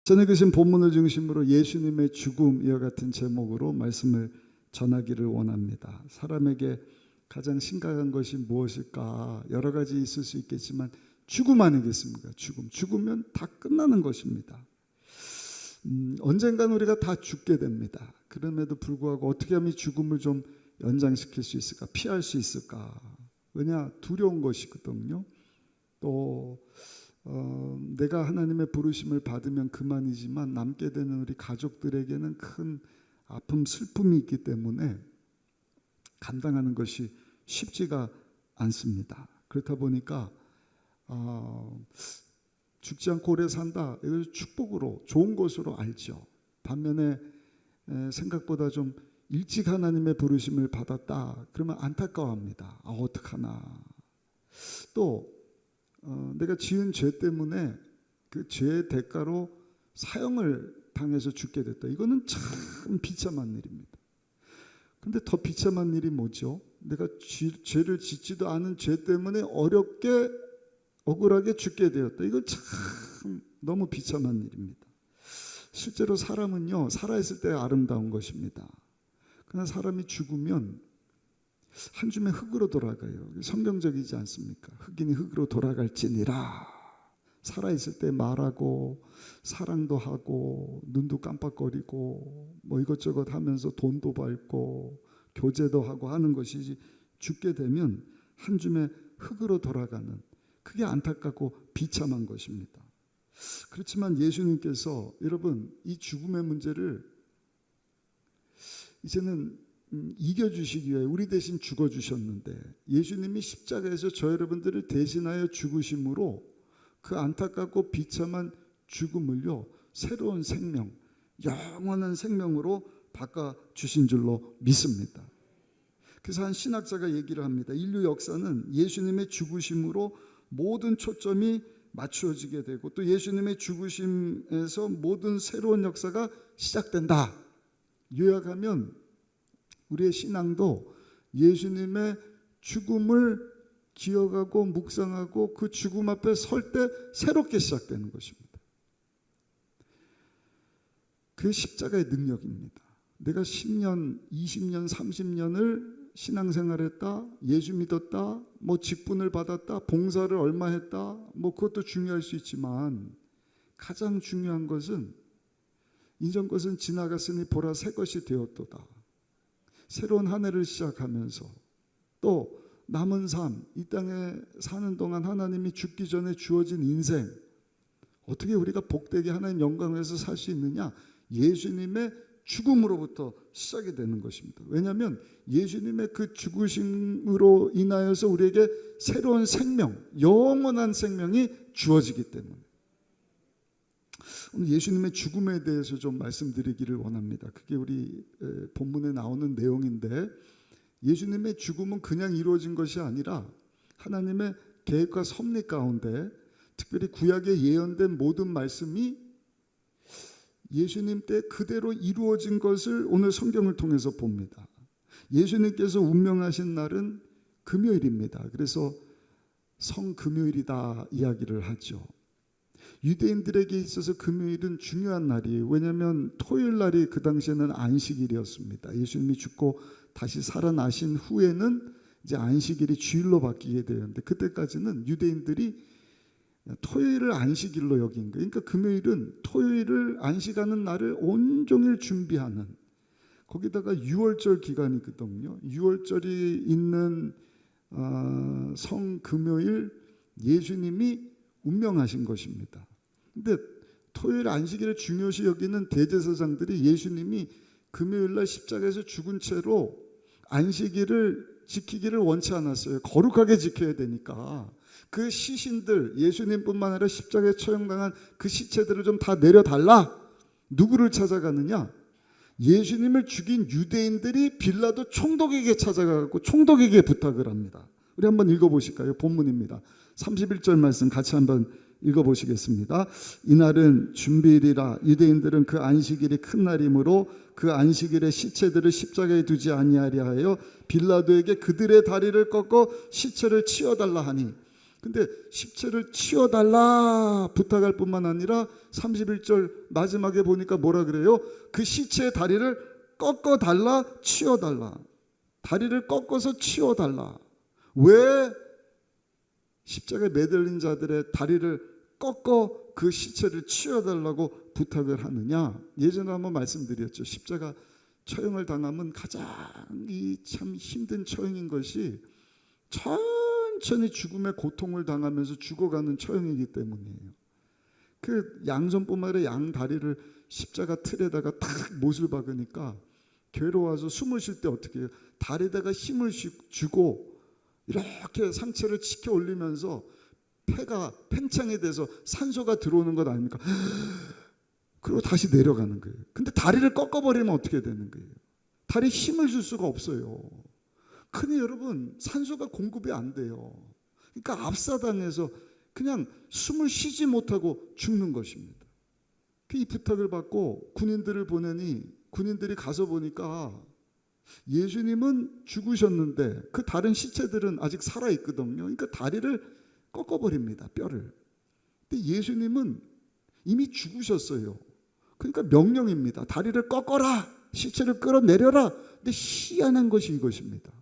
전에 계신 본문을 중심으로 예수님의 죽음 이와 같은 제목으로 말씀을 전하기를 원합니다. 사람에게 가장 심각한 것이 무엇일까? 여러 가지 있을 수 있겠지만 죽음 아니겠습니까? 죽으면 다 끝나는 것입니다. 언젠간 우리가 다 죽게 됩니다. 그럼에도 불구하고 어떻게 하면 죽음을 좀 연장시킬 수 있을까? 피할 수 있을까? 왜냐? 두려운 것이거든요. 또 내가 하나님의 부르심을 받으면 그만이지만 남게 되는 우리 가족들에게는 큰 아픔, 슬픔이 있기 때문에 감당하는 것이 쉽지가 않습니다. 그렇다 보니까 죽지 않고 오래 산다, 이걸 축복으로 좋은 것으로 알죠. 반면에 생각보다 좀 일찍 하나님의 부르심을 받았다 그러면 안타까워합니다. 어떡하나. 또 내가 지은 죄 때문에 그 죄의 대가로 사형을 당해서 죽게 됐다. 이거는 참 비참한 일입니다. 근데 더 비참한 일이 뭐죠? 내가 죄를 짓지도 않은 죄 때문에 어렵게 억울하게 죽게 되었다. 이거 참 너무 비참한 일입니다. 실제로 사람은요, 살아있을 때 아름다운 것입니다. 그러나 사람이 죽으면 한 줌의 흙으로 돌아가요. 성경적이지 않습니까? 흙이니 흙으로 돌아갈지니라. 살아있을 때 말하고 사랑도 하고 눈도 깜빡거리고 뭐 이것저것 하면서 돈도 벌고 교제도 하고 하는 것이지, 죽게 되면 한 줌의 흙으로 돌아가는, 그게 안타깝고 비참한 것입니다. 그렇지만 예수님께서 여러분 이 죽음의 문제를 이제는 이겨주시기 위해 우리 대신 죽어주셨는데, 예수님이 십자가에서 저 여러분들을 대신하여 죽으심으로 그 안타깝고 비참한 죽음을요, 새로운 생명, 영원한 생명으로 바꿔주신 줄로 믿습니다. 그래서 한 신학자가 얘기를 합니다. 인류 역사는 예수님의 죽으심으로 모든 초점이 맞추어지게 되고 또 예수님의 죽으심에서 모든 새로운 역사가 시작된다. 요약하면 우리의 신앙도 예수님의 죽음을 기억하고 묵상하고 그 죽음 앞에 설 때 새롭게 시작되는 것입니다. 그게 십자가의 능력입니다. 내가 10년, 20년, 30년을 신앙생활했다, 예수 믿었다, 뭐 직분을 받았다, 봉사를 얼마 했다, 뭐 그것도 중요할 수 있지만 가장 중요한 것은 이전 것은 지나갔으니 보라 새 것이 되었도다. 새로운 한 해를 시작하면서 또 남은 삶, 이 땅에 사는 동안 하나님이 죽기 전에 주어진 인생, 어떻게 우리가 복되게 하나님 영광을 위해서 살 수 있느냐? 예수님의 죽음으로부터 시작이 되는 것입니다. 왜냐하면 예수님의 그 죽으심으로 인하여서 우리에게 새로운 생명, 영원한 생명이 주어지기 때문에. 오늘 예수님의 죽음에 대해서 좀 말씀드리기를 원합니다. 그게 우리 본문에 나오는 내용인데, 예수님의 죽음은 그냥 이루어진 것이 아니라 하나님의 계획과 섭리 가운데 특별히 구약에 예언된 모든 말씀이 예수님 때 그대로 이루어진 것을 오늘 성경을 통해서 봅니다. 예수님께서 운명하신 날은 금요일입니다. 그래서 성금요일이다 이야기를 하죠. 유대인들에게 있어서 금요일은 중요한 날이에요. 왜냐하면 토요일 날이 그 당시에는 안식일이었습니다. 예수님이 죽고 다시 살아나신 후에는 이제 안식일이 주일로 바뀌게 되는데, 그때까지는 유대인들이 토요일을 안식일로 여긴 거예요. 그러니까 금요일은 토요일을 안식하는 날을 온종일 준비하는, 거기다가 유월절 기간이거든요. 유월절이 있는 성금요일 예수님이 운명하신 것입니다. 근데 토요일 안식일을 중요시 여기는 대제사장들이 예수님이 금요일날 십자가에서 죽은 채로 안식일을 지키기를 원치 않았어요. 거룩하게 지켜야 되니까. 그 시신들, 예수님뿐만 아니라 십자가에 처형당한 그 시체들을 좀 다 내려달라. 누구를 찾아가느냐? 예수님을 죽인 유대인들이 빌라도 총독에게 찾아가고 총독에게 부탁을 합니다. 우리 한번 읽어보실까요? 본문입니다. 31절 말씀 같이 한번 읽어보시겠습니다. 이날은 준비일이라 유대인들은 그 안식일이 큰 날이므로 그 안식일에 시체들을 십자가에 두지 아니하려 하여 빌라도에게 그들의 다리를 꺾어 시체를 치워달라 하니, 근데 십체를 치워달라 부탁할 뿐만 아니라 31절 마지막에 보니까 뭐라 그래요? 그 시체의 다리를 꺾어달라, 치워달라. 다리를 꺾어서 치워달라. 왜 십자가에 매달린 자들의 다리를 꺾어 그 시체를 치워달라고 부탁을 하느냐? 예전에 한번 말씀드렸죠. 십자가 처형을 당하면 가장 참 힘든 처형인 것이 천천히 죽음의 고통을 당하면서 죽어가는 처형이기 때문이에요. 그 양손뿐만 아니라 양 다리를 십자가 틀에다가 탁 못을 박으니까 괴로워서 숨을 쉴 때 어떻게 해요? 다리에다가 힘을 주고 이렇게 상체를 치켜 올리면서 폐가 팽창이 돼서 산소가 들어오는 것 아닙니까? 그리고 다시 내려가는 거예요. 근데 다리를 꺾어버리면 어떻게 되는 거예요? 다리에 힘을 줄 수가 없어요. 근데 여러분 산소가 공급이 안 돼요. 그러니까 압사당해서 그냥 숨을 쉬지 못하고 죽는 것입니다. 이 부탁을 받고 군인들을 보내니 군인들이 가서 보니까 예수님은 죽으셨는데 그 다른 시체들은 아직 살아있거든요. 그러니까 다리를 꺾어버립니다. 뼈를. 근데 예수님은 이미 죽으셨어요. 그러니까 명령입니다. 다리를 꺾어라. 시체를 끌어내려라. 근데 희한한 것이 이것입니다.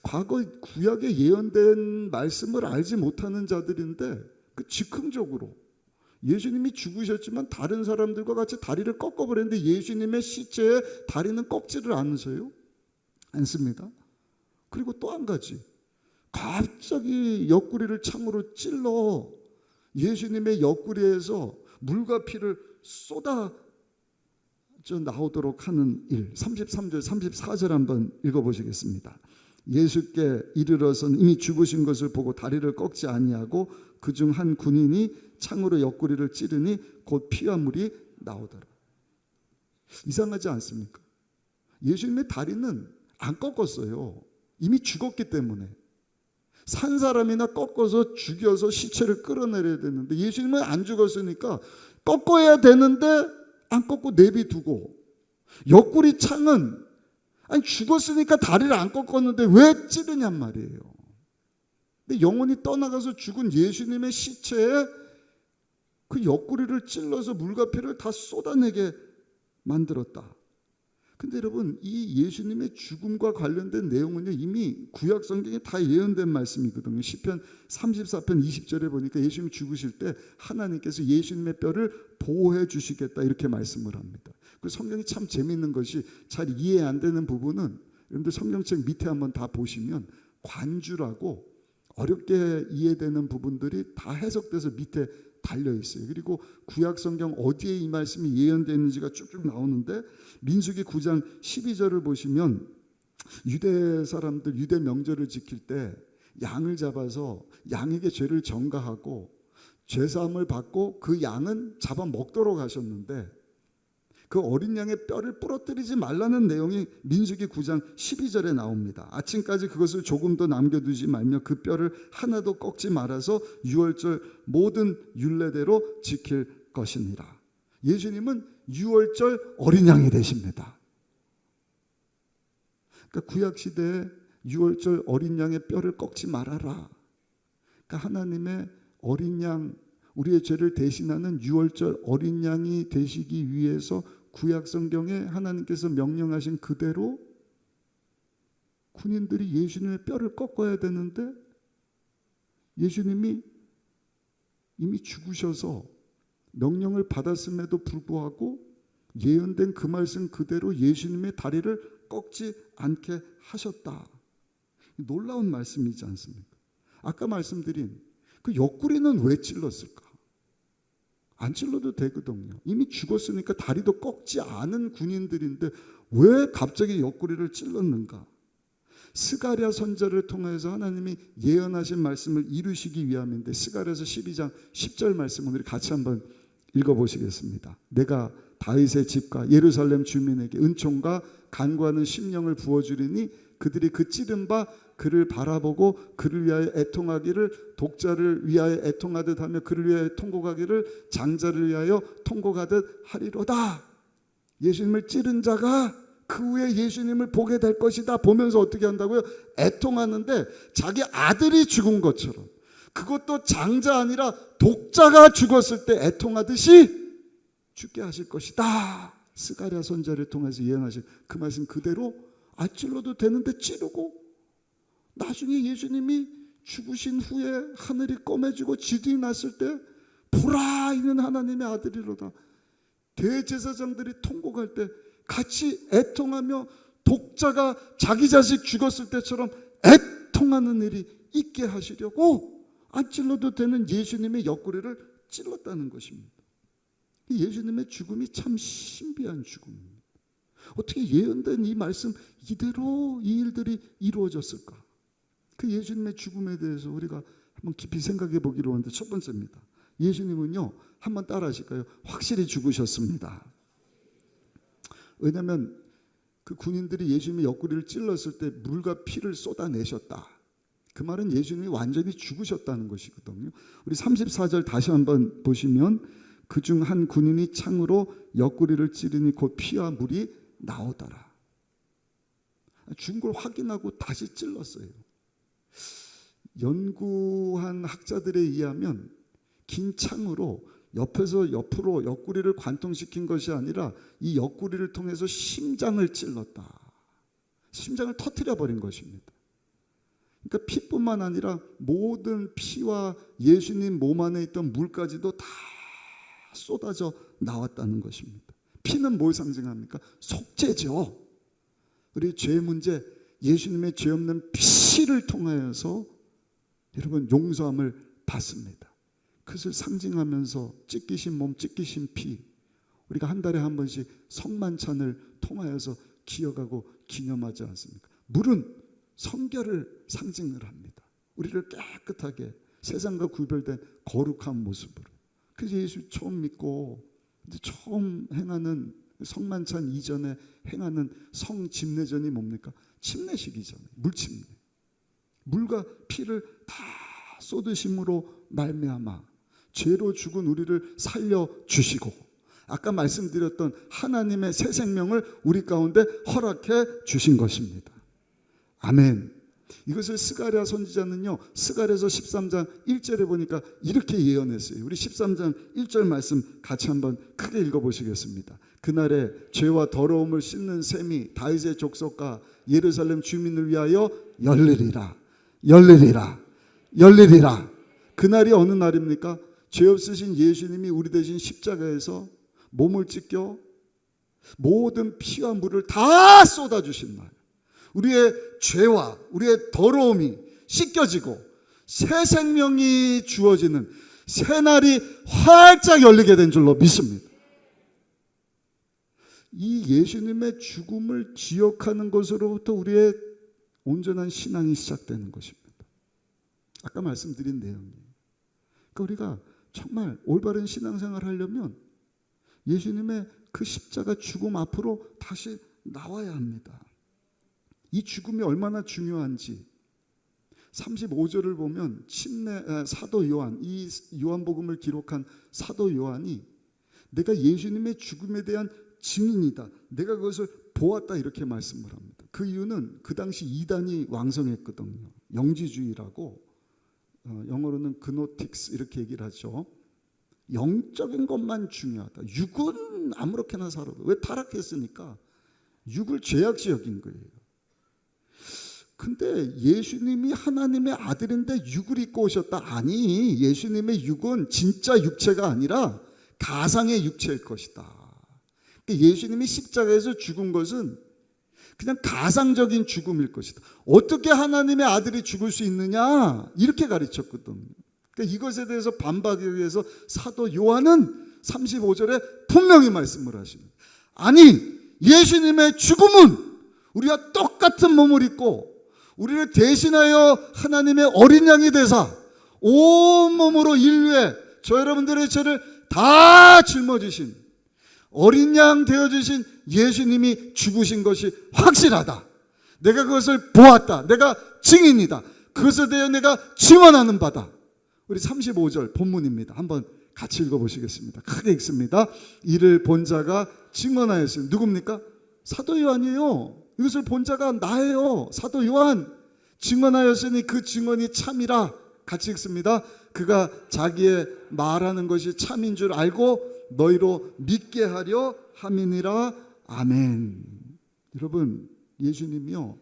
과거 구약에 예언된 말씀을 알지 못하는 자들인데 그 즉흥적으로 예수님이 죽으셨지만 다른 사람들과 같이 다리를 꺾어버렸는데 예수님의 시체에 다리는 꺾지를 않습니다. 그리고 또 한 가지, 갑자기 옆구리를 창으로 찔러 예수님의 옆구리에서 물과 피를 쏟아 나오도록 하는 일. 33절 34절 한번 읽어보시겠습니다. 예수께 이르러서는 이미 죽으신 것을 보고 다리를 꺾지 아니하고 그중 한 군인이 창으로 옆구리를 찌르니 곧 피와 물이 나오더라. 이상하지 않습니까? 예수님의 다리는 안 꺾었어요. 이미 죽었기 때문에. 산 사람이나 꺾어서 죽여서 시체를 끌어내려야 되는데 예수님은 안 죽었으니까 꺾어야 되는데 안 꺾고 내비두고, 옆구리 창은 아니 죽었으니까 다리를 안 꺾었는데 왜 찌르냔 말이에요. 근데 영혼이 떠나가서 죽은 예수님의 시체에 그 옆구리를 찔러서 물과 피를 다 쏟아내게 만들었다. 근데 여러분 이 예수님의 죽음과 관련된 내용은요 이미 구약 성경에 다 예언된 말씀이거든요. 시편 34편 20절에 보니까 예수님이 죽으실 때 하나님께서 예수님의 뼈를 보호해 주시겠다 이렇게 말씀을 합니다. 그 성경이 참 재미있는 것이 잘 이해 안 되는 부분은 여러분들 성경책 밑에 한번 다 보시면 관주라고 어렵게 이해되는 부분들이 다 해석돼서 밑에 달려 있어요. 그리고 구약 성경 어디에 이 말씀이 예언되는지가 쭉쭉 나오는데 민수기 9장 12절을 보시면 유대 사람들 유대 명절을 지킬 때 양을 잡아서 양에게 죄를 전가하고 죄사함을 받고 그 양은 잡아 먹도록 하셨는데 그 어린 양의 뼈를 부러뜨리지 말라는 내용이 민수기 9장 12절에 나옵니다. 아침까지 그것을 조금 더 남겨두지 말며 그 뼈를 하나도 꺾지 말아서 유월절 모든 율례대로 지킬 것이니라. 예수님은 유월절 어린 양이 되십니다. 그러니까 구약시대에 유월절 어린 양의 뼈를 꺾지 말아라. 그러니까 하나님의 어린 양, 우리의 죄를 대신하는 유월절 어린 양이 되시기 위해서 구약 성경에 하나님께서 명령하신 그대로 군인들이 예수님의 뼈를 꺾어야 되는데 예수님이 이미 죽으셔서 명령을 받았음에도 불구하고 예언된 그 말씀 그대로 예수님의 다리를 꺾지 않게 하셨다. 놀라운 말씀이지 않습니까? 아까 말씀드린 그 옆구리는 왜 찔렀을까? 안 찔러도 되거든요. 이미 죽었으니까 다리도 꺾지 않은 군인들인데 왜 갑자기 옆구리를 찔렀는가? 스가랴 선지자를 통해서 하나님이 예언하신 말씀을 이루시기 위함인데 스가랴서 12장 10절 말씀 오늘 같이 한번 읽어보시겠습니다. 내가 다윗의 집과 예루살렘 주민에게 은총과 간구하는 심령을 부어주리니 그들이 그 찌른 바 그를 바라보고 그를 위하여 애통하기를 독자를 위하여 애통하듯 하며 그를 위하여 통곡하기를 장자를 위하여 통곡하듯 하리로다. 예수님을 찌른 자가 그 후에 예수님을 보게 될 것이다 보면서 어떻게 한다고요? 애통하는데 자기 아들이 죽은 것처럼 그것도 장자 아니라 독자가 죽었을 때 애통하듯이 죽게 하실 것이다. 스가랴 선지자를 통해서 예언하신 그 말씀 그대로 찔러도 되는데 찌르고, 나중에 예수님이 죽으신 후에 하늘이 검해지고 지진이 났을 때 보라 이는 하나님의 아들이로다. 대제사장들이 통곡할 때 같이 애통하며 독자가 자기 자식 죽었을 때처럼 애통하는 일이 있게 하시려고 안 찔러도 되는 예수님의 옆구리를 찔렀다는 것입니다. 예수님의 죽음이 참 신비한 죽음입니다. 어떻게 예언된 이 말씀 이대로 이 일들이 이루어졌을까? 그 예수님의 죽음에 대해서 우리가 한번 깊이 생각해 보기로 하는데, 첫 번째입니다. 예수님은요, 한번 따라 하실까요? 확실히 죽으셨습니다. 왜냐하면 그 군인들이 예수님의 옆구리를 찔렀을 때 물과 피를 쏟아내셨다. 그 말은 예수님이 완전히 죽으셨다는 것이거든요. 우리 34절 다시 한번 보시면, 그중 한 군인이 창으로 옆구리를 찌르니 곧 피와 물이 나오더라. 죽은 걸 확인하고 다시 찔렀어요. 연구한 학자들에 의하면 긴 창으로 옆에서 옆으로 옆구리를 관통시킨 것이 아니라 이 옆구리를 통해서 심장을 찔렀다. 심장을 터뜨려 버린 것입니다. 그러니까 피뿐만 아니라 모든 피와 예수님 몸 안에 있던 물까지도 다 쏟아져 나왔다는 것입니다. 피는 뭘 상징합니까? 속죄죠. 우리 죄 문제, 예수님의 죄 없는 피를 통하여서 여러분 용서함을 받습니다. 그것을 상징하면서 찢기신 몸, 찢기신 피, 우리가 한 달에 한 번씩 성만찬을 통하여서 기억하고 기념하지 않습니까? 물은 성결을 상징을 합니다. 우리를 깨끗하게 세상과 구별된 거룩한 모습으로. 그래서 예수 처음 믿고 처음 행하는 성만찬 이전에 행하는 성집례전이 뭡니까? 침례식이잖아요. 물침례. 물과 피를 다 쏟으심으로 말미암아 죄로 죽은 우리를 살려주시고, 아까 말씀드렸던 하나님의 새 생명을 우리 가운데 허락해 주신 것입니다. 아멘. 이것을 스가랴 선지자는요, 스가랴서 13장 1절에 보니까 이렇게 예언했어요. 우리 13장 1절 말씀 같이 한번 크게 읽어보시겠습니다. 그날에 죄와 더러움을 씻는 셈이 다윗의 족속과 예루살렘 주민을 위하여 열리리라. 열리리라. 열리리라. 그날이 어느 날입니까? 죄 없으신 예수님이 우리 대신 십자가에서 몸을 찢겨 모든 피와 물을 다 쏟아주신 날, 우리의 죄와 우리의 더러움이 씻겨지고 새 생명이 주어지는 새 날이 활짝 열리게 된 줄로 믿습니다. 이 예수님의 죽음을 기억하는 것으로부터 우리의 온전한 신앙이 시작되는 것입니다. 아까 말씀드린 내용이에요. 그러니까 우리가 정말 올바른 신앙생활을 하려면 예수님의 그 십자가 죽음 앞으로 다시 나와야 합니다. 이 죽음이 얼마나 중요한지 35절을 보면 사도 요한, 이 요한복음을 기록한 사도 요한이 내가 예수님의 죽음에 대한 증인이다, 내가 그것을 보았다, 이렇게 말씀을 합니다. 그 이유는 그 당시 이단이 왕성했거든요. 영지주의라고, 영어로는 그노틱스 이렇게 얘기를 하죠. 영적인 것만 중요하다. 육은 아무렇게나 살아도, 왜 타락했으니까 육을 죄악시 여긴 거예요. 근데 예수님이 하나님의 아들인데 육을 입고 오셨다? 아니, 예수님의 육은 진짜 육체가 아니라 가상의 육체일 것이다. 예수님이 십자가에서 죽은 것은 그냥 가상적인 죽음일 것이다. 어떻게 하나님의 아들이 죽을 수 있느냐, 이렇게 가르쳤거든요. 그러니까 이것에 대해서 반박하기 위해서 사도 요한은 35절에 분명히 말씀을 하십니다. 아니, 예수님의 죽음은 우리와 똑같은 몸을 입고 우리를 대신하여 하나님의 어린 양이 되사 온몸으로 인류의 저 여러분들의 죄를 다 짊어지신 어린 양 되어주신 예수님이 죽으신 것이 확실하다. 내가 그것을 보았다. 내가 증인이다. 그것에 대해 내가 증언하는 바다. 우리 35절 본문입니다. 한번 같이 읽어보시겠습니다. 크게 읽습니다. 이를 본 자가 증언하였으니, 누굽니까? 사도 요한이에요. 이것을 본 자가 나예요. 사도 요한. 증언하였으니 그 증언이 참이라. 같이 읽습니다. 그가 자기의 말하는 것이 참인 줄 알고 너희로 믿게 하려 함이니라. 아멘. 여러분, 예수님이요,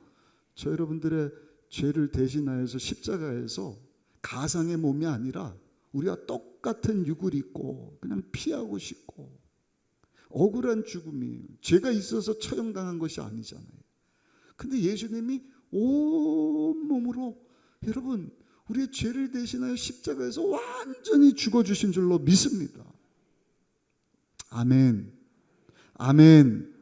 저 여러분들의 죄를 대신하여서 십자가에서 가상의 몸이 아니라 우리와 똑같은 육을 입고 그냥 피하고 싶고 억울한 죽음이, 죄가 있어서 처형당한 것이 아니잖아요. 근데 예수님이 온몸으로 여러분 우리의 죄를 대신하여 십자가에서 완전히 죽어주신 줄로 믿습니다. 아멘. 아멘.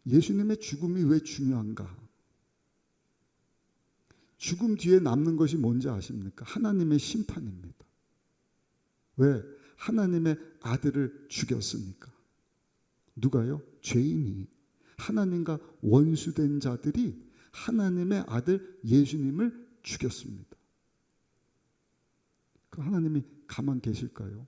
예수님의 죽음이 왜 중요한가? 죽음 뒤에 남는 것이 뭔지 아십니까? 하나님의 심판입니다. 왜? 하나님의 아들을 죽였으니까. 누가요? 죄인이, 하나님과 원수된 자들이 하나님의 아들 예수님을 죽였습니다. 그 하나님이 가만 계실까요?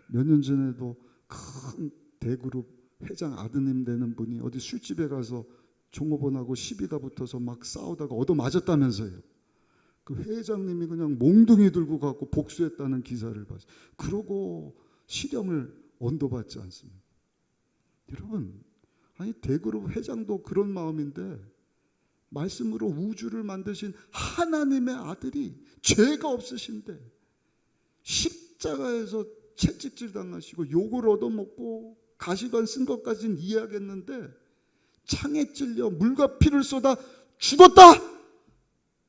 몇 년 전에도 큰 대그룹 회장 아드님 되는 분이 어디 술집에 가서 종업원하고 시비가 붙어서 막 싸우다가 얻어맞았다면서요. 그 회장님이 그냥 몽둥이 들고 가고 복수했다는 기사를 봤어요. 그러고 실형을 언도받지 않습니다. 여러분, 아니 대그룹 회장도 그런 마음인데 말씀으로 우주를 만드신 하나님의 아들이 죄가 없으신데 십자가에서 채찍질 당하시고 욕을 얻어먹고 가시관 쓴 것까지는 이해하겠는데 창에 찔려 물과 피를 쏟아 죽었다!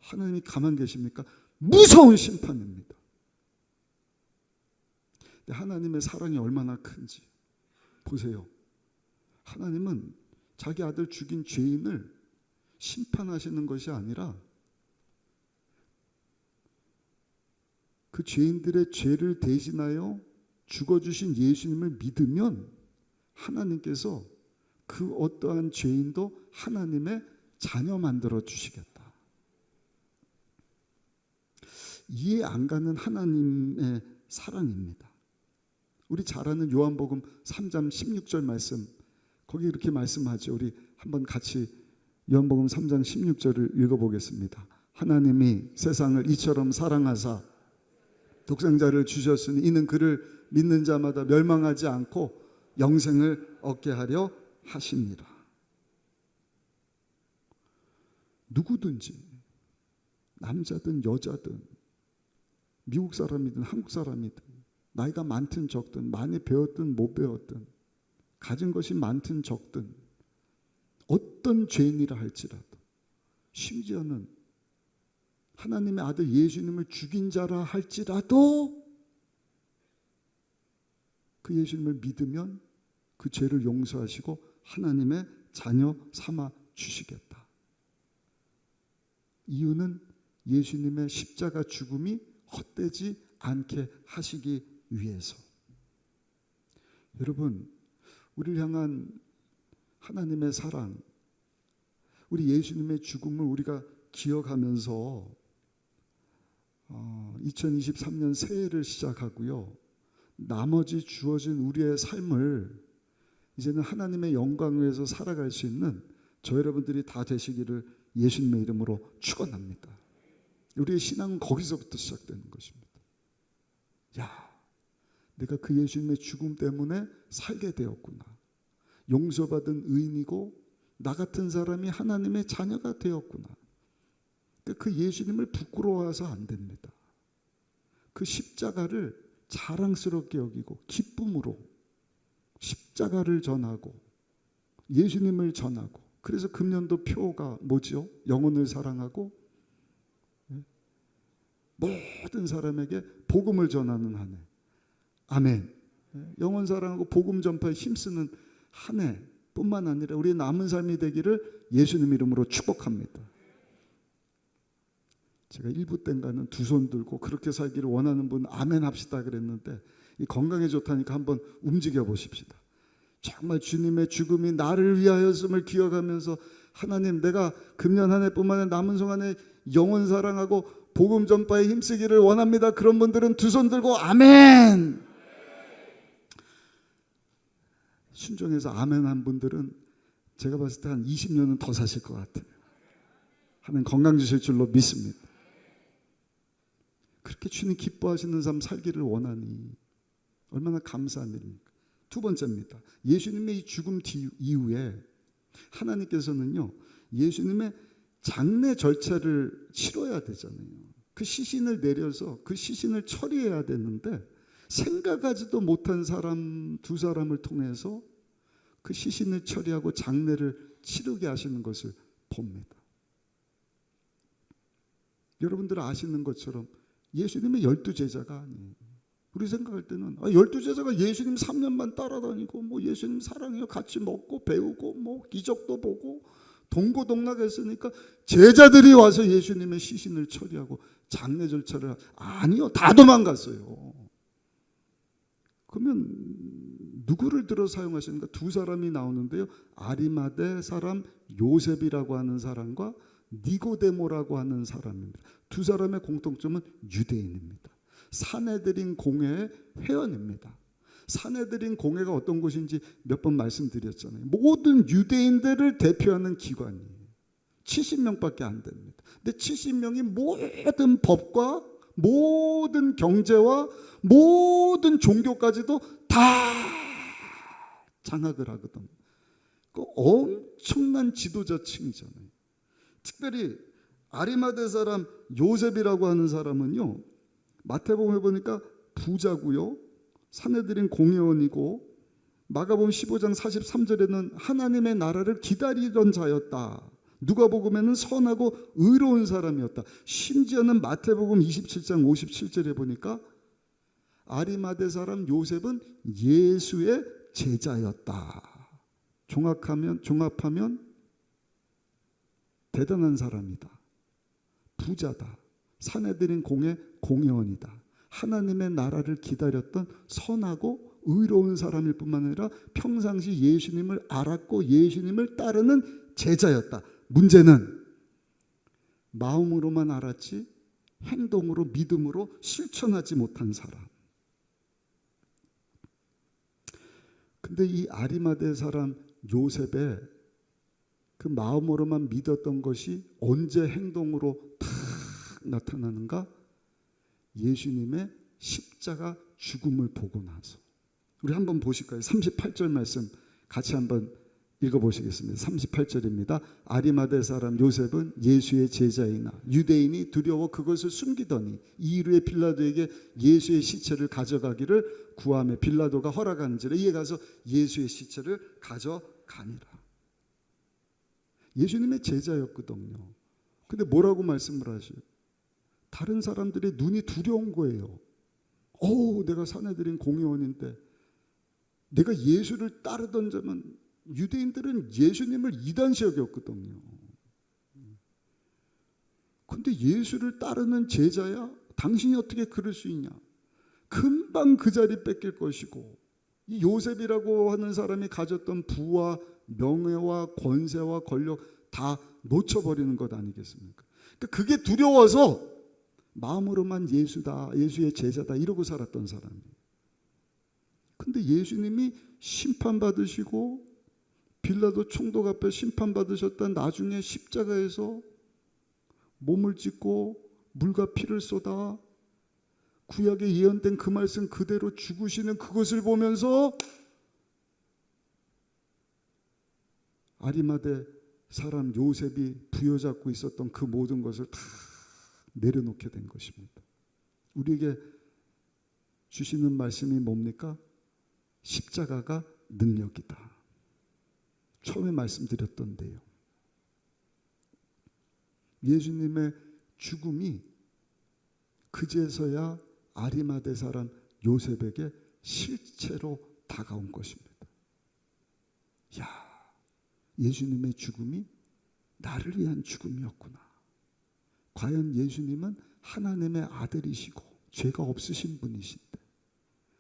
하나님이 가만 계십니까? 무서운 심판입니다. 하나님의 사랑이 얼마나 큰지 보세요. 하나님은 자기 아들 죽인 죄인을 심판하시는 것이 아니라 그 죄인들의 죄를 대신하여 죽어주신 예수님을 믿으면 하나님께서 그 어떠한 죄인도 하나님의 자녀 만들어 주시겠다. 이해 안 가는 하나님의 사랑입니다. 우리 잘 아는 요한복음 3장 16절 말씀, 거기 이렇게 말씀하죠. 우리 한번 같이 요한복음 3장 16절을 읽어보겠습니다. 하나님이 세상을 이처럼 사랑하사 독생자를 주셨으니 이는 그를 믿는 자마다 멸망하지 않고 영생을 얻게 하려 하십니다. 누구든지 남자든 여자든 미국 사람이든 한국 사람이든 나이가 많든 적든 많이 배웠든 못 배웠든 가진 것이 많든 적든 어떤 죄인이라 할지라도 심지어는 하나님의 아들 예수님을 죽인 자라 할지라도 그 예수님을 믿으면 그 죄를 용서하시고 하나님의 자녀 삼아 주시겠다. 이유는 예수님의 십자가 죽음이 헛되지 않게 하시기 위해서. 여러분, 우리를 향한 하나님의 사랑, 우리 예수님의 죽음을 우리가 기억하면서 2023년 새해를 시작하고요. 나머지 주어진 우리의 삶을 이제는 하나님의 영광을 위해서 살아갈 수 있는 저 여러분들이 다 되시기를 예수님의 이름으로 축원합니다. 우리의 신앙은 거기서부터 시작되는 것입니다. 야, 내가 그 예수님의 죽음 때문에 살게 되었구나. 용서받은 의인이고 나 같은 사람이 하나님의 자녀가 되었구나. 그 예수님을 부끄러워해서 안 됩니다. 그 십자가를 자랑스럽게 여기고 기쁨으로 십자가를 전하고 예수님을 전하고, 그래서 금년도 표가 뭐죠? 영혼을 사랑하고 모든 사람에게 복음을 전하는 한 해. 아멘. 영혼 사랑하고 복음 전파에 힘쓰는 한 해뿐만 아니라 우리의 남은 삶이 되기를 예수님 이름으로 축복합니다. 제가 일부 땐가는 두 손 들고 그렇게 살기를 원하는 분 아멘 합시다 그랬는데, 이 건강에 좋다니까 한번 움직여 보십시다. 정말 주님의 죽음이 나를 위하였음을 기억하면서 하나님, 내가 금년 한 해뿐만 아니라 남은 동안에 영혼 사랑하고 복음 전파에 힘쓰기를 원합니다. 그런 분들은 두 손 들고 아멘. 순종해서 아멘 한 분들은 제가 봤을 때 한 20년은 더 사실 것 같아요. 하나님 건강 주실 줄로 믿습니다. 그렇게 주님 기뻐하시는 삶 살기를 원하니 얼마나 감사한 일입니까? 두 번째입니다. 예수님의 이 죽음 이후에 하나님께서는요, 예수님의 장례 절차를 치러야 되잖아요. 그 시신을 내려서 그 시신을 처리해야 되는데 생각하지도 못한 사람 두 사람을 통해서 그 시신을 처리하고 장례를 치르게 하시는 것을 봅니다. 여러분들 아시는 것처럼 예수님의 12제자가 아니에요. 우리 생각할 때는 12제자가 예수님 3년만 따라다니고 뭐 예수님 사랑해요, 같이 먹고 배우고 뭐 기적도 보고 동고동락했으니까 제자들이 와서 예수님의 시신을 처리하고 장례 절차를 아니요, 다 도망갔어요. 그러면 누구를 들어 사용하시는가? 두 사람이 나오는데요, 아리마대 사람 요셉이라고 하는 사람과 니고데모라고 하는 사람입니다. 두 사람의 공통점은 유대인입니다. 산헤드린 공회의 회원입니다. 산헤드린 공회가 어떤 곳인지 몇 번 말씀드렸잖아요. 모든 유대인들을 대표하는 기관이에요. 70명밖에 안 됩니다. 근데 70명이 모든 법과 모든 경제와 모든 종교까지도 다 장악을 하거든요. 그 엄청난 지도자층이잖아요. 특별히 아리마대 사람 요셉이라고 하는 사람은요, 마태복음에 보니까 부자고요, 산헤드린 공회원이고, 마가복음 15장 43절에는 하나님의 나라를 기다리던 자였다. 누가복음에는 선하고 의로운 사람이었다. 심지어는 마태복음 27장 57절에 보니까 아리마대 사람 요셉은 예수의 제자였다. 종합하면 대단한 사람이다. 부자다. 산헤드린 공회 공회원이다. 하나님의 나라를 기다렸던 선하고 의로운 사람일 뿐만 아니라 평상시 예수님을 알았고 예수님을 따르는 제자였다. 문제는 마음으로만 알았지 행동으로 믿음으로 실천하지 못한 사람. 근데 이 아리마대 사람 요셉의 그 마음으로만 믿었던 것이 언제 행동으로 탁 나타나는가? 예수님의 십자가 죽음을 보고 나서. 우리 한번 보실까요? 38절 말씀 같이 한번 읽어보시겠습니다. 38절입니다. 아리마대 사람 요셉은 예수의 제자이나 유대인이 두려워 그것을 숨기더니 이르에 빌라도에게 예수의 시체를 가져가기를 구하며 빌라도가 허락하는지라 이에 가서 예수의 시체를 가져가니라. 예수님의 제자였거든요. 근데 뭐라고 말씀을 하셔요? 다른 사람들의 눈이 두려운 거예요. 내가 산헤드린 공회원인데 내가 예수를 따르던 자면 유대인들은 예수님을 이단시 여겼거든요. 근데 예수를 따르는 제자야? 당신이 어떻게 그럴 수 있냐? 금방 그 자리 뺏길 것이고 이 요셉이라고 하는 사람이 가졌던 부와 명예와 권세와 권력 다 놓쳐버리는 것 아니겠습니까? 그러니까 그게 두려워서 마음으로만 예수다, 예수의 제자다 이러고 살았던 사람이에요. 근데 예수님이 심판받으시고 빌라도 총독 앞에 심판받으셨다 나중에 십자가에서 몸을 찢고 물과 피를 쏟아 구약에 예언된 그 말씀 그대로 죽으시는 그것을 보면서 아리마대 사람 요셉이 부여잡고 있었던 그 모든 것을 다 내려놓게 된 것입니다. 우리에게 주시는 말씀이 뭡니까? 십자가가 능력이다. 처음에 말씀드렸던데요. 예수님의 죽음이 그제서야 아리마대 사람 요셉에게 실체로 다가온 것입니다. 야, 예수님의 죽음이 나를 위한 죽음이었구나. 과연 예수님은 하나님의 아들이시고 죄가 없으신 분이신데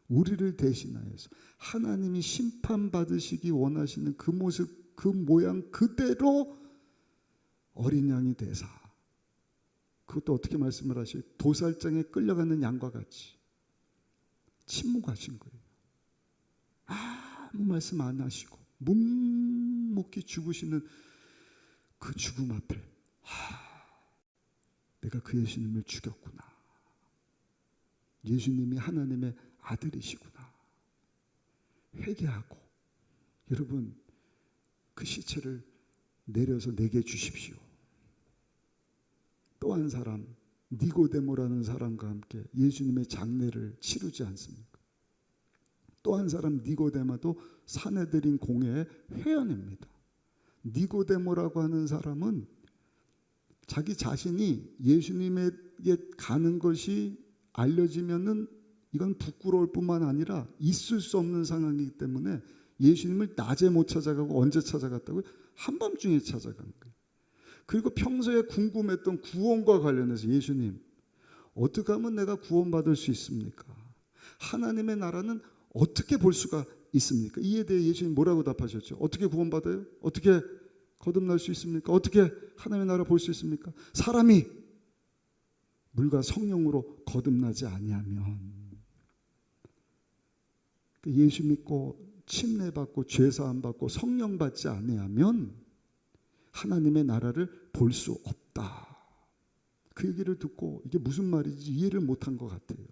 우리를 대신하여서 하나님이 심판받으시기 원하시는 그 모습, 그 모양 그대로 어린 양이 되사, 그것도 어떻게 말씀을 하셔요? 도살장에 끌려가는 양과 같이 침묵하신 거예요. 아무 말씀 안 하시고 묵묵히 죽으시는 그 죽음 앞에 내가 그 예수님을 죽였구나. 예수님이 하나님의 아들이시구나. 회개하고 여러분 그 시체를 내려서 내게 주십시오. 또 한 사람 니고데모라는 사람과 함께 예수님의 장례를 치르지 않습니까? 또 한 사람 니고데모도 사내들인 공회의 회원입니다. 니고데모라고 하는 사람은 자기 자신이 예수님에게 가는 것이 알려지면은 이건 부끄러울 뿐만 아니라 있을 수 없는 상황이기 때문에 예수님을 낮에 못 찾아가고 언제 찾아갔다고요? 한밤중에 찾아간 거예요. 그리고 평소에 궁금했던 구원과 관련해서 예수님 어떻게 하면 내가 구원받을 수 있습니까? 하나님의 나라는 어떻게 볼 수가 있습니까? 이에 대해 예수님 뭐라고 답하셨죠? 어떻게 구원받아요? 어떻게 거듭날 수 있습니까? 어떻게 하나님의 나라 볼 수 있습니까? 사람이 물과 성령으로 거듭나지 아니하면, 예수 믿고 침례 받고 죄 사함 받고 성령 받지 아니하면 하나님의 나라를 볼 수 없다. 그 얘기를 듣고 이게 무슨 말인지 이해를 못한 것 같아요.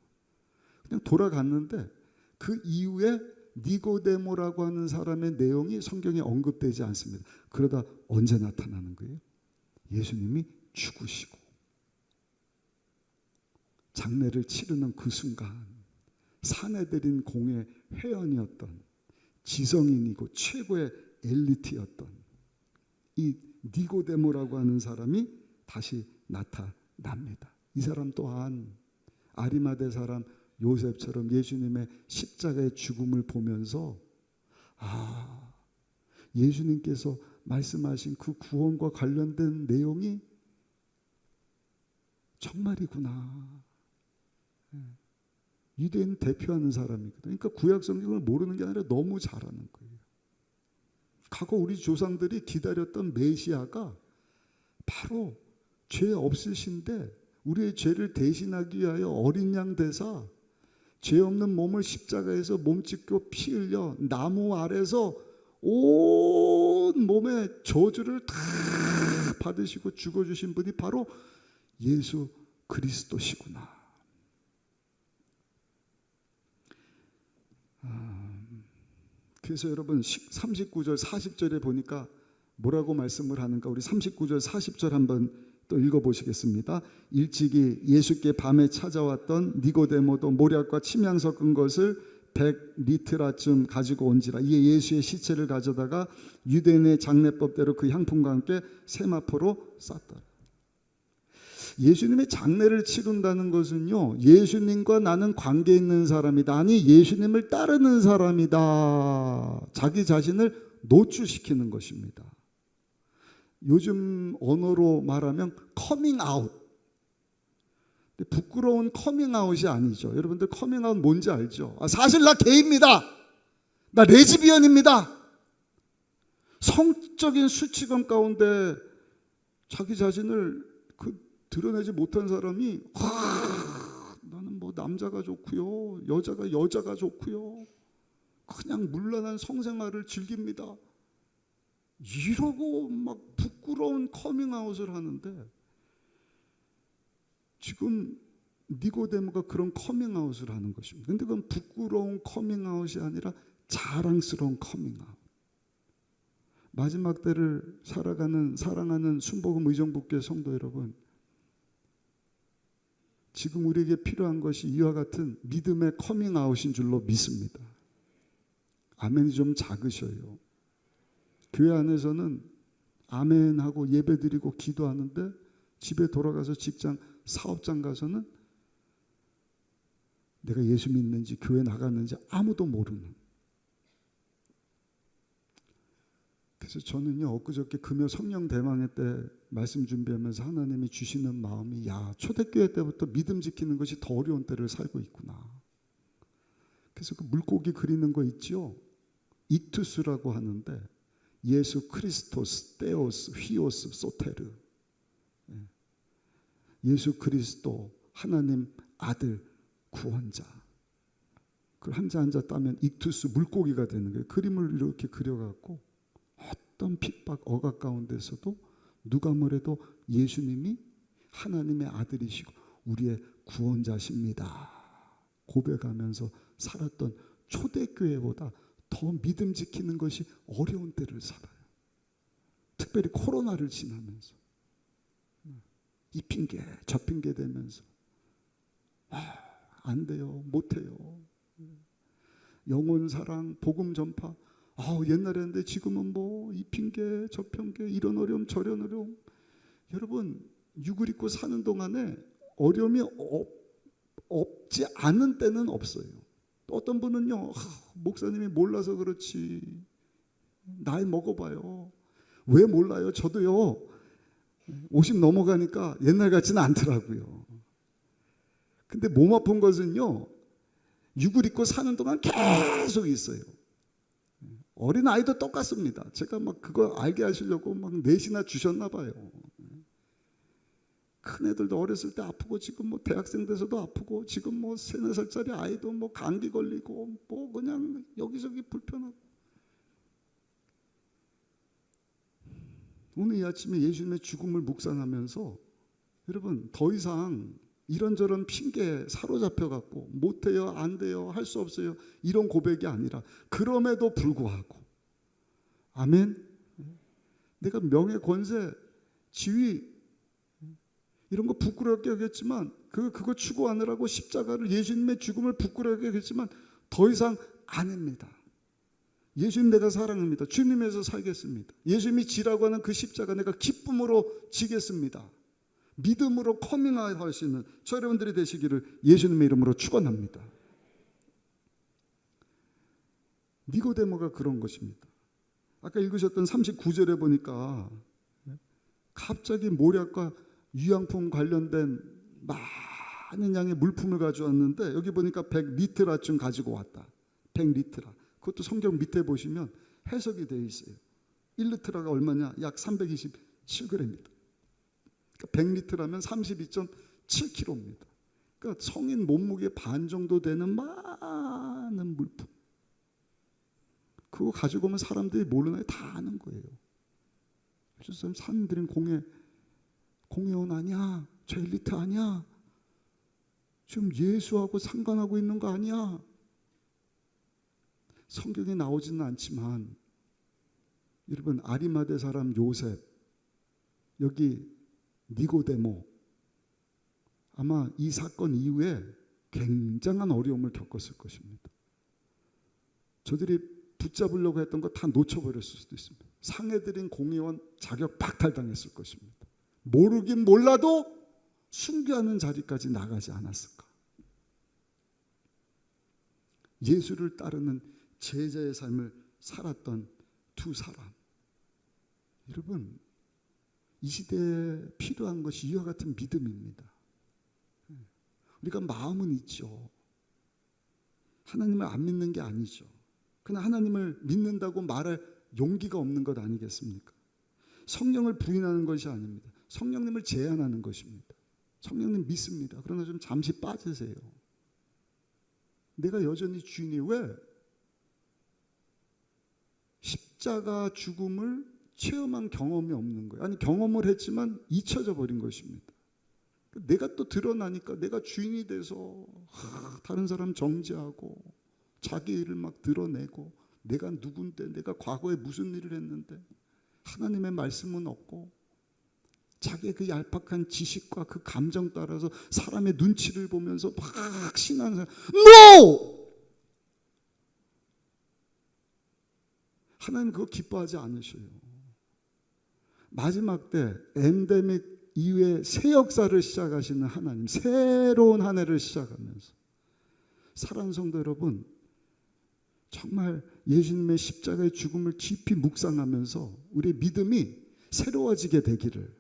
그냥 돌아갔는데 그 이후에 니고데모라고 하는 사람의 내용이 성경에 언급되지 않습니다. 그러다 언제 나타나는 거예요? 예수님이 죽으시고 장례를 치르는 그 순간 사내들인 공의 회원이었던 지성인이고 최고의 엘리트였던 이 니고데모라고 하는 사람이 다시 나타납니다. 이 사람 또한 아리마대 사람 요셉처럼 예수님의 십자가의 죽음을 보면서 예수님께서 말씀하신 그 구원과 관련된 내용이 정말이구나. 유대인 대표하는 사람이거든요. 그러니까 구약 성경을 모르는 게 아니라 너무 잘하는 거예요. 과거 우리 조상들이 기다렸던 메시아가 바로 죄 없으신데 우리의 죄를 대신하기 위하여 어린 양 되사 죄 없는 몸을 십자가에서 몸짓고 피 흘려 나무 아래서 온 몸의 저주를 다 받으시고 죽어주신 분이 바로 예수 그리스도시구나. 그래서 여러분 39절 40절에 보니까 뭐라고 말씀을 하는가? 우리 39절 40절 한번 또 읽어보시겠습니다. 일찍이 예수께 밤에 찾아왔던 니고데모도 모략과 침향 섞은 것을 100리트라쯤 가지고 온지라. 이에 예수의 시체를 가져다가 유대인의 장례법대로 그 향품과 함께 세마포로 쌌더라. 예수님의 장례를 치른다는 것은요, 예수님과 나는 관계 있는 사람이다, 아니 예수님을 따르는 사람이다, 자기 자신을 노출시키는 것입니다. 요즘 언어로 말하면 커밍아웃. 부끄러운 커밍아웃이 아니죠. 여러분들 커밍아웃 뭔지 알죠? 사실 나 게이입니다, 나 레즈비언입니다. 성적인 수치감 가운데 자기 자신을 드러내지 못한 사람이 나는 뭐 남자가 좋고요, 여자가 좋고요, 그냥 문란한 성생활을 즐깁니다, 이러고 막 부끄러운 커밍아웃을 하는데, 지금 니고데모가 그런 커밍아웃을 하는 것입니다. 그런데 그건 부끄러운 커밍아웃이 아니라 자랑스러운 커밍아웃. 마지막 때를 살아가는 사랑하는 순복음 의정부교회 성도 여러분, 지금 우리에게 필요한 것이 이와 같은 믿음의 커밍아웃인 줄로 믿습니다. 아멘이 좀 작으셔요. 교회 안에서는 아멘하고 예배드리고 기도하는데 집에 돌아가서 직장 사업장 가서는 내가 예수 믿는지 교회 나갔는지 아무도 모르는. 그래서 저는요, 엊그저께 금요 성령 대망회 때 말씀 준비하면서 하나님이 주시는 마음이, 초대교회 때부터 믿음 지키는 것이 더 어려운 때를 살고 있구나. 그래서 그 물고기 그리는 거 있죠? 이투스라고 하는데 예수 크리스토스, 테오스, 휘오스, 소테르. 예수 그리스도 하나님 아들 구원자. 그걸 한자 한자 따면 이투스 물고기가 되는 거예요. 그림을 이렇게 그려갖고 어떤 핍박 억압 가운데서도 누가 뭐래도 예수님이 하나님의 아들이시고 우리의 구원자십니다 고백하면서 살았던 초대교회보다 더 믿음 지키는 것이 어려운 때를 살아요. 특별히 코로나를 지나면서 이 핑계 저 핑계 대면서 안 돼요, 못 해요. 영혼 사랑, 복음 전파. 옛날에 했는데 지금은 뭐 이 핑계 저 핑계, 이런 어려움 저런 어려움. 여러분 육을 입고 사는 동안에 어려움이 없지 않은 때는 없어요. 또 어떤 분은요, 목사님이 몰라서 그렇지. 나이 먹어봐요. 왜 몰라요? 저도요 50 넘어가니까 옛날 같지는 않더라고요. 근데 몸 아픈 것은요 육을 입고 사는 동안 계속 있어요. 어린아이도 똑같습니다. 제가 막 그거 알게 하시려고 막 넷이나 주셨나 봐요. 큰애들도 어렸을 때 아프고 지금 뭐 대학생 돼서도 아프고 지금 뭐 3, 4살짜리 아이도 뭐 감기 걸리고 뭐 그냥 여기저기 불편하고. 오늘 이 아침에 예수님의 죽음을 묵상하면서 여러분 더 이상 이런저런 핑계에 사로잡혀 갖고 못해요, 안 돼요, 할 수 없어요 이런 고백이 아니라 그럼에도 불구하고 아멘. 내가 명예, 권세, 지위 이런 거 부끄럽게 여겼지만 그거 추구하느라고 십자가를 예수님의 죽음을 부끄럽게 여겼지만 더 이상 안 합니다. 예수님 내가 사랑합니다. 주님에서 살겠습니다. 예수님이 지라고 하는 그 십자가 내가 기쁨으로 지겠습니다. 믿음으로 커밍아웃 할 수 있는 저 여러분들이 되시기를 예수님의 이름으로 축원합니다. 니고데모가 그런 것입니다. 아까 읽으셨던 39절에 보니까 갑자기 모략과 유향품 관련된 많은 양의 물품을 가져왔는데 여기 보니까 100리트라쯤 가지고 왔다. 100리트라. 그것도 성경 밑에 보시면 해석이 되어 있어요. 1리트라가 얼마냐? 약 327g입니다. 그러니까 100리트라면 32.7kg입니다. 그러니까 성인 몸무게 반 정도 되는 많은 물품. 그거 가지고 오면 사람들이 모르나요? 다 아는 거예요. 요즘 사람들은 공회원 아니야? 저 1리트 아니야? 지금 예수하고 상관하고 있는 거 아니야? 성경에 나오지는 않지만 여러분 아리마대 사람 요셉, 여기 니고데모, 아마 이 사건 이후에 굉장한 어려움을 겪었을 것입니다. 저들이 붙잡으려고 했던 거 다 놓쳐버렸을 수도 있습니다. 상해드린 공의원 자격 박탈당했을 것입니다. 모르긴 몰라도 순교하는 자리까지 나가지 않았을까. 예수를 따르는 제자의 삶을 살았던 두 사람. 여러분 이 시대에 필요한 것이 이와 같은 믿음입니다. 우리가 마음은 있죠. 하나님을 안 믿는 게 아니죠. 그러나 하나님을 믿는다고 말할 용기가 없는 것 아니겠습니까? 성령을 부인하는 것이 아닙니다. 성령님을 제한하는 것입니다. 성령님 믿습니다. 그러나 좀 잠시 빠지세요. 내가 여전히 주인이 왜 십자가 죽음을 체험한 경험이 없는 거예요. 아니 경험을 했지만 잊혀져 버린 것입니다. 내가 또 드러나니까 내가 주인이 돼서 다른 사람 정죄하고 자기 일을 막 드러내고 내가 누군데 내가 과거에 무슨 일을 했는데 하나님의 말씀은 없고 자기의 그 얄팍한 지식과 그 감정 따라서 사람의 눈치를 보면서 막 신앙을 NO! 하나님 그거 기뻐하지 않으셔요. 마지막 때 엔데믹 이후에 새 역사를 시작하시는 하나님, 새로운 한 해를 시작하면서 사랑하는 성도 여러분, 정말 예수님의 십자가의 죽음을 깊이 묵상하면서 우리의 믿음이 새로워지게 되기를,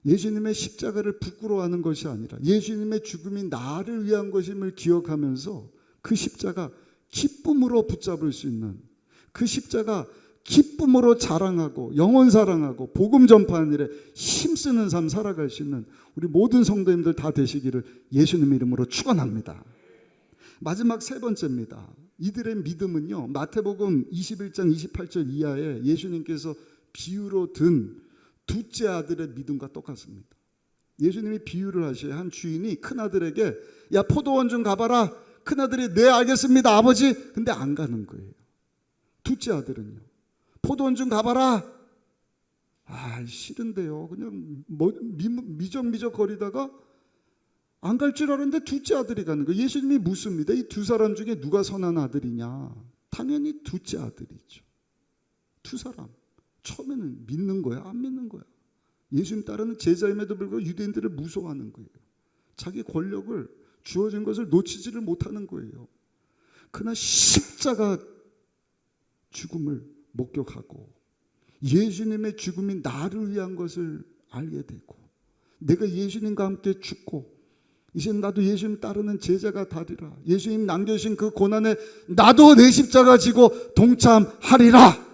예수님의 십자가를 부끄러워하는 것이 아니라 예수님의 죽음이 나를 위한 것임을 기억하면서 그 십자가 기쁨으로 붙잡을 수 있는, 그 십자가 기쁨으로 자랑하고 영원 사랑하고 복음 전파하는 일에 힘쓰는 삶 살아갈 수 있는 우리 모든 성도님들 다 되시기를 예수님 이름으로 축원합니다. 마지막 세 번째입니다. 이들의 믿음은요, 마태복음 21장 28절 이하에 예수님께서 비유로 든 둘째 아들의 믿음과 똑같습니다. 예수님이 비유를 하셔요. 한 주인이 큰아들에게 야 포도원 좀 가봐라. 큰아들이 네 알겠습니다 아버지. 근데 안 가는 거예요. 둘째 아들은요. 포도원 좀 가봐라. 아 싫은데요. 그냥 미적미적 거리다가 안 갈 줄 알았는데 둘째 아들이 가는 거예요. 예수님이 묻습니다. 이 두 사람 중에 누가 선한 아들이냐. 당연히 둘째 아들이죠. 두 사람 처음에는 믿는 거야 안 믿는 거야. 예수님 따르는 제자임에도 불구하고 유대인들을 무서워하는 거예요. 자기 권력을 주어진 것을 놓치지를 못하는 거예요. 그러나 십자가 죽음을 목격하고 예수님의 죽음이 나를 위한 것을 알게 되고 내가 예수님과 함께 죽고 이제 나도 예수님 따르는 제자가 되리라. 예수님 남겨주신 그 고난에 나도 내 십자가 지고 동참하리라.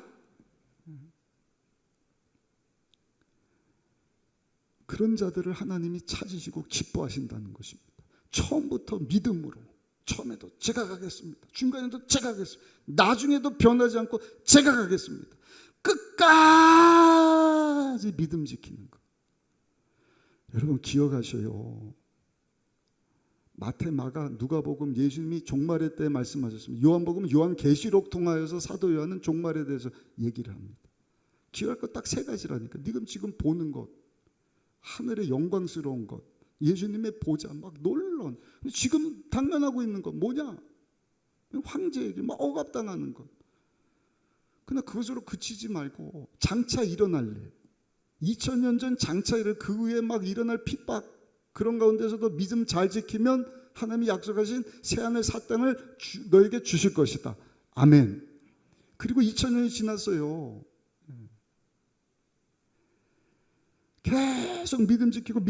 그런 자들을 하나님이 찾으시고 기뻐하신다는 것입니다. 처음부터 믿음으로 처음에도 제가 가겠습니다. 중간에도 제가 가겠습니다. 나중에도 변하지 않고 제가 가겠습니다. 끝까지 믿음 지키는 것. 여러분 기억하셔요. 마태, 마가, 누가복음 예수님이 종말의 때 말씀하셨습니다. 요한복음 요한계시록 통하여서 사도 요한은 종말에 대해서 얘기를 합니다. 기억할 것 딱 세 가지라니까. 네가 지금 보는 것, 하늘의 영광스러운 것, 예수님의 보좌, 막 놀라운 지금 당면하고 있는 것 뭐냐? 황제에게 막 억압당하는 것. 그러나 그것으로 그치지 말고 장차 일어날 일, 2000년 전 장차 일을 그 후에 막 일어날 핍박 그런 가운데서도 믿음 잘 지키면 하나님이 약속하신 새하늘 새 땅을 너에게 주실 것이다. 아멘. 그리고 2000년이 지났어요. 계속 믿음 지키고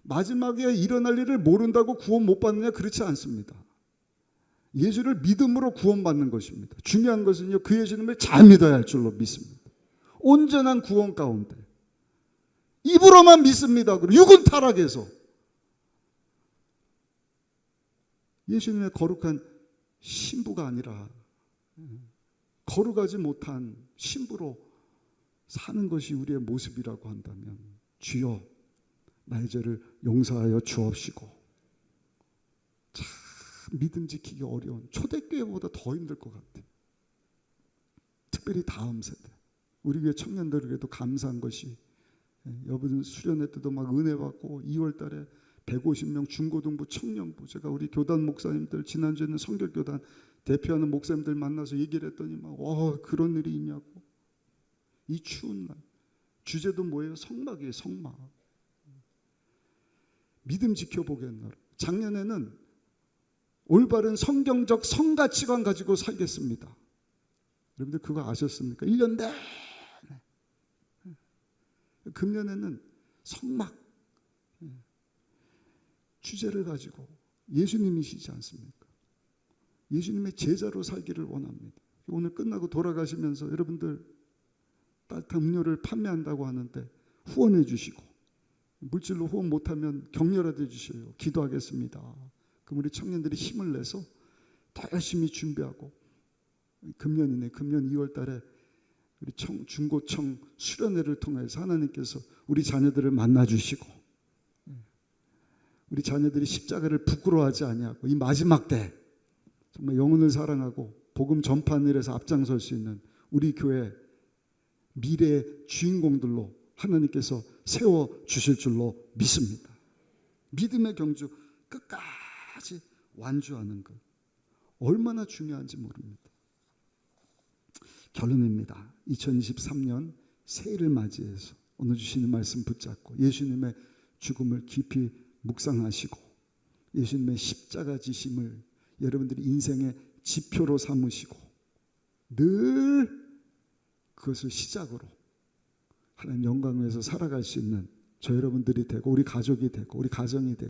마지막에 일어날 일을 모른다고 구원 못 받느냐? 그렇지 않습니다. 예수를 믿음으로 구원받는 것입니다. 중요한 것은요, 그 예수님을 잘 믿어야 할 줄로 믿습니다. 온전한 구원 가운데 입으로만 믿습니다. 그리고 육은 타락해서 예수님의 거룩한 신부가 아니라 거룩하지 못한 신부로 사는 것이 우리의 모습이라고 한다면 주여 나의 죄를 용서하여 주옵시고. 참 믿음 지키기 어려운 초대교회보다 더 힘들 것 같아요. 특별히 다음 세대 우리 교회 청년들에게도 감사한 것이 여러분 수련회 때도 막 은혜 받고 2월 달에 150명 중고등부 청년부 제가 우리 교단 목사님들 지난주에는 성결교단 대표하는 목사님들 만나서 얘기를 했더니 막 그런 일이 있냐고. 이 추운 날 주제도 뭐예요? 성막이에요. 성막. 믿음 지켜보겠노라. 작년에는 올바른 성경적 성가치관 가지고 살겠습니다. 여러분들 그거 아셨습니까? 1년 내내. 금년에는 성막 주제를 가지고 예수님이시지 않습니까? 예수님의 제자로 살기를 원합니다. 오늘 끝나고 돌아가시면서 여러분들 따뜻한 음료를 판매한다고 하는데 후원해 주시고 물질로 후원 못하면 격려라도 해주셔요. 기도하겠습니다. 그럼 우리 청년들이 힘을 내서 더 열심히 준비하고 금년 2월 달에 우리 중고청 수련회를 통해서 하나님께서 우리 자녀들을 만나주시고 우리 자녀들이 십자가를 부끄러워하지 아니하고 이 마지막 때 정말 영혼을 사랑하고 복음 전파하는 일에서 앞장설 수 있는 우리 교회 미래의 주인공들로 하나님께서 세워주실 줄로 믿습니다. 믿음의 경주 끝까지 완주하는 것 얼마나 중요한지 모릅니다. 결론입니다. 2023년 새해를 맞이해서 오늘 주시는 말씀 붙잡고 예수님의 죽음을 깊이 묵상하시고 예수님의 십자가 지심을 여러분들이 인생의 지표로 삼으시고 늘 그것을 시작으로 하나님 영광을 위해서 살아갈 수 있는 저 여러분들이 되고 우리 가족이 되고 우리 가정이 되고